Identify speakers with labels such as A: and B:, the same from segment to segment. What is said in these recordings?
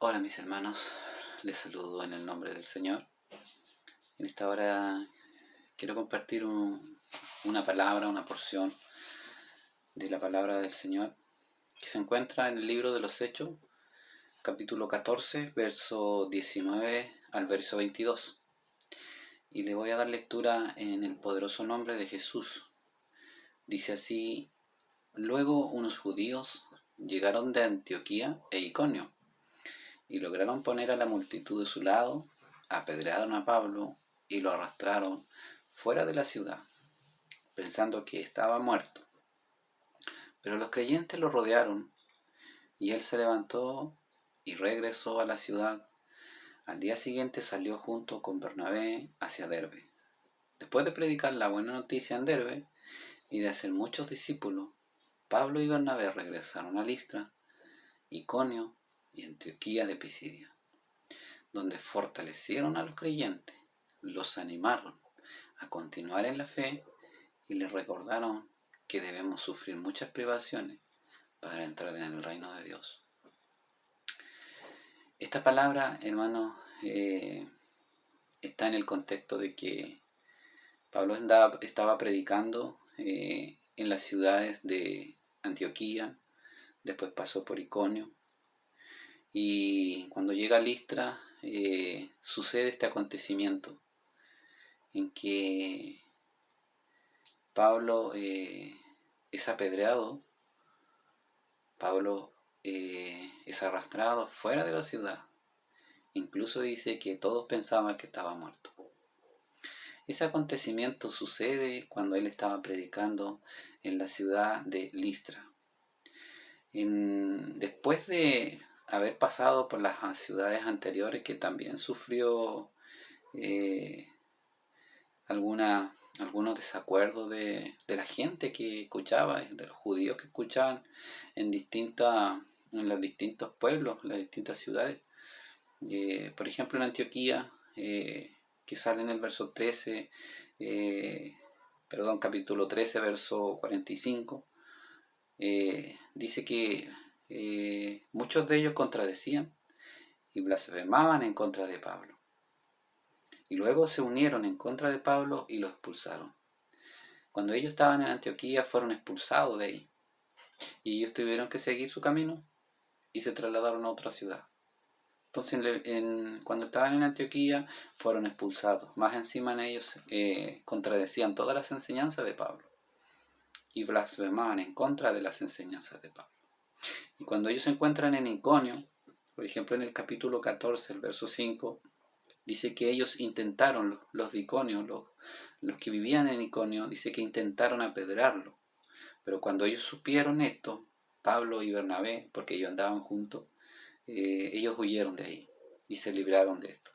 A: Hola mis hermanos, les saludo en el nombre del Señor. En esta hora quiero compartir una palabra, una porción de la palabra del Señor que se encuentra en el libro de los Hechos, capítulo 14, verso 19 al verso 22. Y le voy a dar lectura en el poderoso nombre de Jesús. Dice así: Luego unos judíos llegaron de Antioquía e Iconio y lograron poner a la multitud de su lado, apedrearon a Pablo y lo arrastraron fuera de la ciudad, pensando que estaba muerto. Pero los creyentes lo rodearon y él se levantó y regresó a la ciudad. Al día siguiente salió junto con Bernabé hacia Derbe. Después de predicar la buena noticia en Derbe y de hacer muchos discípulos, Pablo y Bernabé regresaron a Listra, Iconio y Antioquía de Pisidia, donde fortalecieron a los creyentes, los animaron a continuar en la fe y les recordaron que debemos sufrir muchas privaciones para entrar en el reino de Dios. Esta palabra, hermanos, está en el contexto de que Pablo estaba predicando en las ciudades de Antioquía, después pasó por Iconio, y cuando llega a Listra sucede este acontecimiento en que Pablo es apedreado, Pablo es arrastrado fuera de la ciudad. Incluso dice que todos pensaban que estaba muerto. Ese acontecimiento sucede cuando él estaba predicando en la ciudad de Listra. Después de haber pasado por las ciudades anteriores, que también sufrió algunos desacuerdos de la gente que escuchaba, de los judíos que escuchaban en los distintos pueblos, las distintas ciudades. Por ejemplo, en Antioquía, que sale en el verso 13, capítulo 13, verso 45, dice que muchos de ellos contradecían y blasfemaban en contra de Pablo. Y luego se unieron en contra de Pablo y lo expulsaron. Cuando ellos estaban en Antioquía fueron expulsados de ahí. Y ellos tuvieron que seguir su camino y se trasladaron a otra ciudad. Entonces cuando estaban en Antioquía fueron expulsados. Más encima en ellos contradecían todas las enseñanzas de Pablo. Y blasfemaban en contra de las enseñanzas de Pablo. Y cuando ellos se encuentran en Iconio, por ejemplo en el capítulo 14, el verso 5, dice que ellos intentaron, los de Iconio, los que vivían en Iconio, dice que intentaron apedrearlo. Pero cuando ellos supieron esto, Pablo y Bernabé, porque ellos andaban juntos, ellos huyeron de ahí y se libraron de esto.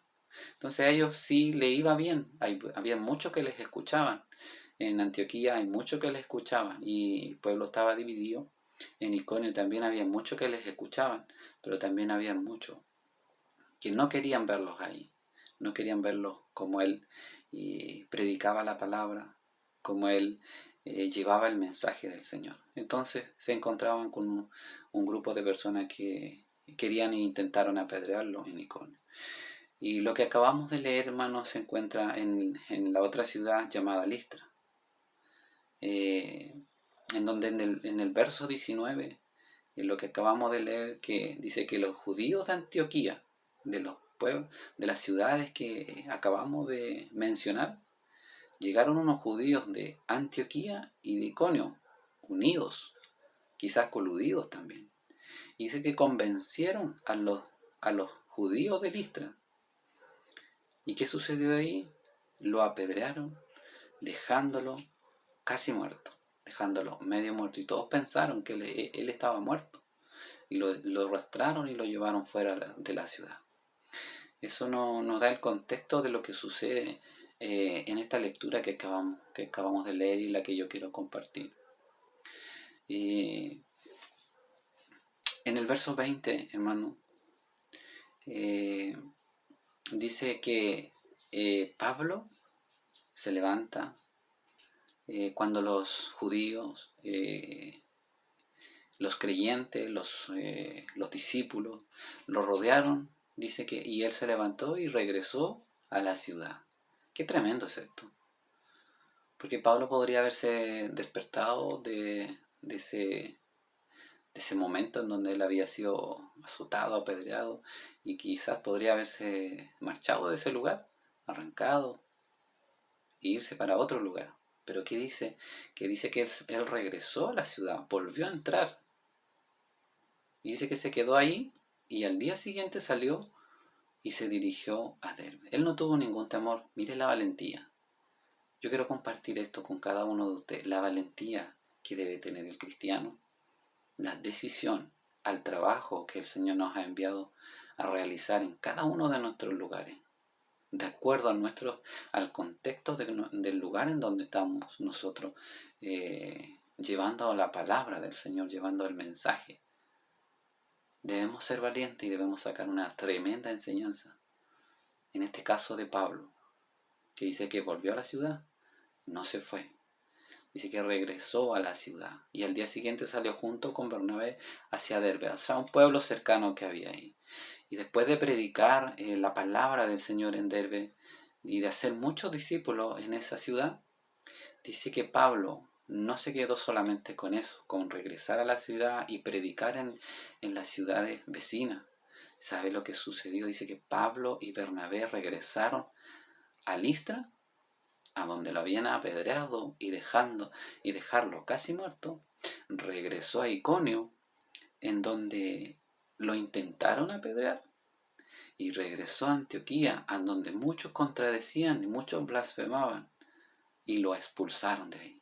A: Entonces a ellos sí le iba bien, había muchos que les escuchaban. En Antioquía hay muchos que les escuchaban y el pueblo estaba dividido. En Iconio también había muchos que les escuchaban, pero también había muchos que no querían verlos ahí. No querían verlos como él predicaba la palabra, como él llevaba el mensaje del Señor. Entonces se encontraban con un grupo de personas que querían e intentaron apedrearlo en Iconio. Y lo que acabamos de leer, hermanos, se encuentra en la otra ciudad llamada Listra, en donde en el verso 19, en lo que acabamos de leer, que dice que los judíos de Antioquía, de los pueblos, de las ciudades que acabamos de mencionar, llegaron unos judíos de Antioquía y de Iconio, unidos, quizás coludidos también. Y dice que convencieron a los judíos de Listra. ¿Y qué sucedió ahí? Lo apedrearon, dejándolo casi muerto, dejándolo medio muerto. Y todos pensaron que él estaba muerto. Y lo arrastraron y lo llevaron fuera de la ciudad. Eso nos da el contexto de lo que sucede en esta lectura que acabamos de leer y la que yo quiero compartir. En el verso 20, hermano, dice que Pablo se levanta cuando los judíos Los creyentes, los discípulos, lo rodearon, dice que, y él se levantó y regresó a la ciudad. Qué tremendo es esto. Porque Pablo podría haberse despertado de ese momento en donde él había sido azotado, apedreado, y quizás podría haberse marchado de ese lugar, arrancado, e irse para otro lugar. Pero ¿qué dice? Que dice que él regresó a la ciudad, volvió a entrar, y dice que se quedó ahí, y al día siguiente salió y se dirigió a Derbe. Él no tuvo ningún temor. Mire la valentía. Yo quiero compartir esto con cada uno de ustedes, la valentía que debe tener el cristiano, la decisión al trabajo que el Señor nos ha enviado a realizar en cada uno de nuestros lugares, de acuerdo al contexto del lugar en donde estamos nosotros, llevando la palabra del Señor, llevando el mensaje. Debemos ser valientes y debemos sacar una tremenda enseñanza. En este caso de Pablo, que dice que volvió a la ciudad, no se fue. Dice que regresó a la ciudad y al día siguiente salió junto con Bernabé hacia Derbe, hacia un pueblo cercano que había ahí. Y después de predicar la palabra del Señor en Derbe y de hacer muchos discípulos en esa ciudad, dice que Pablo no se quedó solamente con eso, con regresar a la ciudad y predicar en las ciudades vecinas. ¿Sabe lo que sucedió? Dice que Pablo y Bernabé regresaron a Listra, a donde lo habían apedreado y dejarlo casi muerto. Regresó a Iconio, en donde lo intentaron apedrear, y regresó a Antioquía, en donde muchos contradecían y muchos blasfemaban, y lo expulsaron de ahí,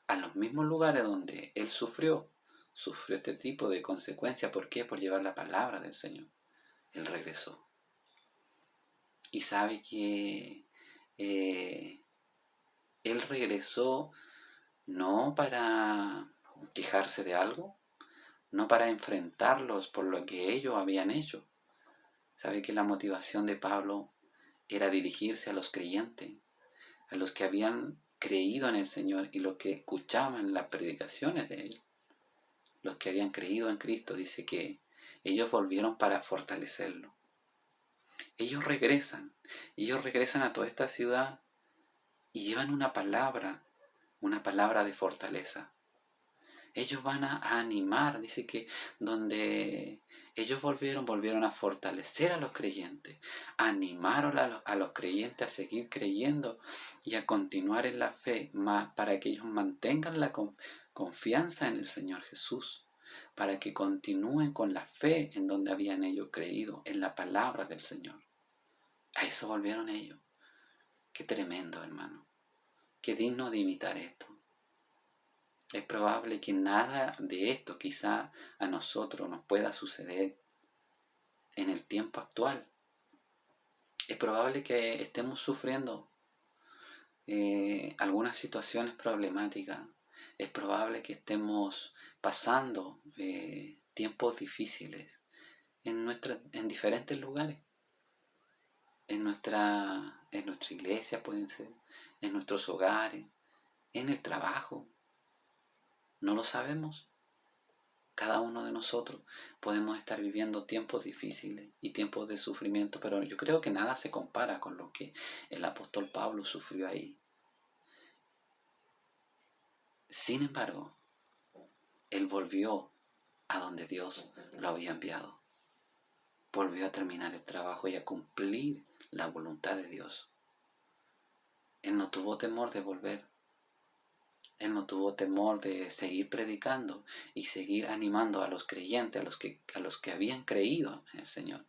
A: a los mismos lugares donde él sufrió este tipo de consecuencias. ¿Por qué? Por llevar la palabra del Señor. Él regresó. Y sabe que él regresó no para quejarse de algo, no para enfrentarlos por lo que ellos habían hecho. Sabe que la motivación de Pablo era dirigirse a los creyentes, a los que habían creído en el Señor y los que escuchaban las predicaciones de él, los que habían creído en Cristo. Dice que ellos volvieron para fortalecerlo. Ellos regresan a toda esta ciudad y llevan una palabra de fortaleza. Ellos van a animar, dice que donde ellos volvieron a fortalecer a los creyentes, animaron a los creyentes a seguir creyendo y a continuar en la fe, para que ellos mantengan la confianza en el Señor Jesús, para que continúen con la fe en donde habían ellos creído, en la palabra del Señor. A eso volvieron ellos. Qué tremendo, hermano. Qué digno de imitar esto. Es probable que nada de esto quizá a nosotros nos pueda suceder en el tiempo actual. Es probable que estemos sufriendo algunas situaciones problemáticas. Es probable que estemos pasando tiempos difíciles en diferentes lugares. En nuestra iglesia pueden ser, en nuestros hogares, en el trabajo. No lo sabemos. Cada uno de nosotros podemos estar viviendo tiempos difíciles y tiempos de sufrimiento, pero yo creo que nada se compara con lo que el apóstol Pablo sufrió ahí. Sin embargo, él volvió a donde Dios lo había enviado. Volvió a terminar el trabajo y a cumplir la voluntad de Dios. Él no tuvo temor de volver. Él no tuvo temor de seguir predicando y seguir animando a los creyentes, a los que habían creído en el Señor.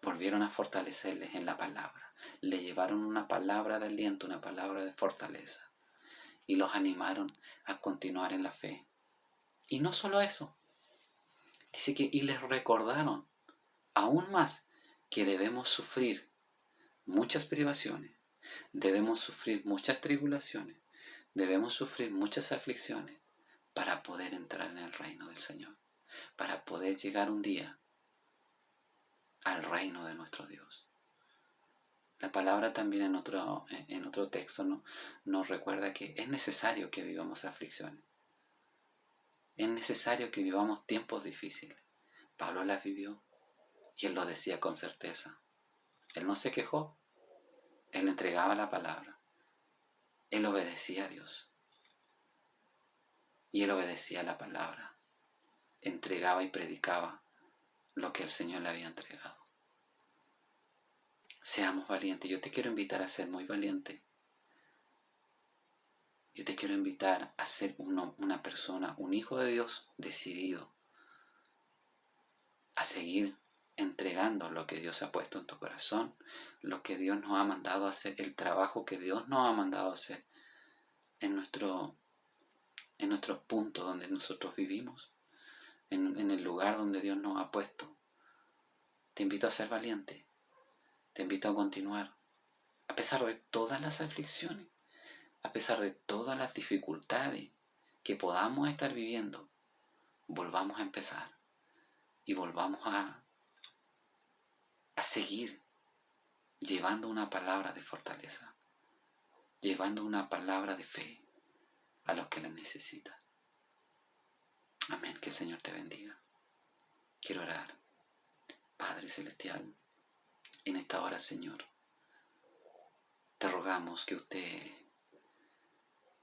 A: Volvieron a fortalecerles en la palabra. Le llevaron una palabra de aliento, una palabra de fortaleza. Y los animaron a continuar en la fe. Y no solo eso. Dice que y les recordaron aún más que debemos sufrir muchas privaciones, debemos sufrir muchas tribulaciones, debemos sufrir muchas aflicciones para poder entrar en el reino del Señor, para poder llegar un día al reino de nuestro Dios. La palabra también en otro texto nos recuerda que es necesario que vivamos aflicciones. Es necesario que vivamos tiempos difíciles. Pablo las vivió y él lo decía con certeza. Él no se quejó, él entregaba la palabra, él obedecía a Dios y él obedecía a la palabra, entregaba y predicaba lo que el Señor le había entregado. Seamos valientes. Yo te quiero invitar a ser muy valiente. Yo te quiero invitar a ser una persona, un hijo de Dios decidido a seguir entregando lo que Dios ha puesto en tu corazón, lo que Dios nos ha mandado a hacer, el trabajo que Dios nos ha mandado a hacer en nuestro punto donde nosotros vivimos, en el lugar donde Dios nos ha puesto. Te invito a ser valiente, te invito a continuar, a pesar de todas las aflicciones, a pesar de todas las dificultades que podamos estar viviendo. Volvamos a empezar y volvamos a seguir llevando una palabra de fortaleza, llevando una palabra de fe a los que la necesitan. Amén, que el Señor te bendiga. Quiero orar. Padre Celestial, en esta hora, Señor, te rogamos que usted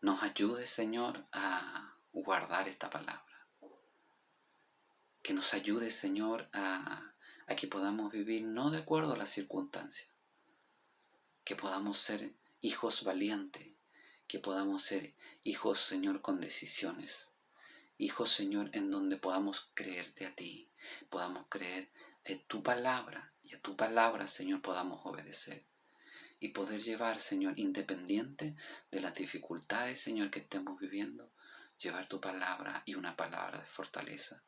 A: nos ayude, Señor, a guardar esta palabra. Que nos ayude, Señor, a que podamos vivir no de acuerdo a las circunstancias. Que podamos ser hijos valientes. Que podamos ser hijos, Señor, con decisiones. Hijos, Señor, en donde podamos creerte a ti. Podamos creer en tu palabra. Y a tu palabra, Señor, podamos obedecer. Y poder llevar, Señor, independiente de las dificultades, Señor, que estemos viviendo, llevar tu palabra y una palabra de fortaleza.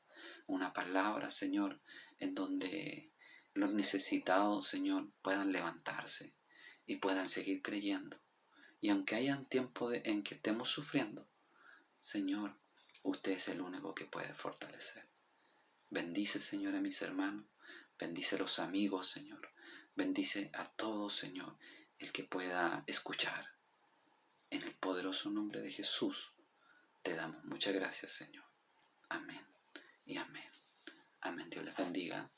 A: Una palabra, Señor, en donde los necesitados, Señor, puedan levantarse y puedan seguir creyendo. Y aunque hayan tiempos en que estemos sufriendo, Señor, usted es el único que puede fortalecer. Bendice, Señor, a mis hermanos. Bendice a los amigos, Señor. Bendice a todos, Señor, el que pueda escuchar. En el poderoso nombre de Jesús, te damos muchas gracias, Señor. Amén y amén. Amén. Dios les bendiga.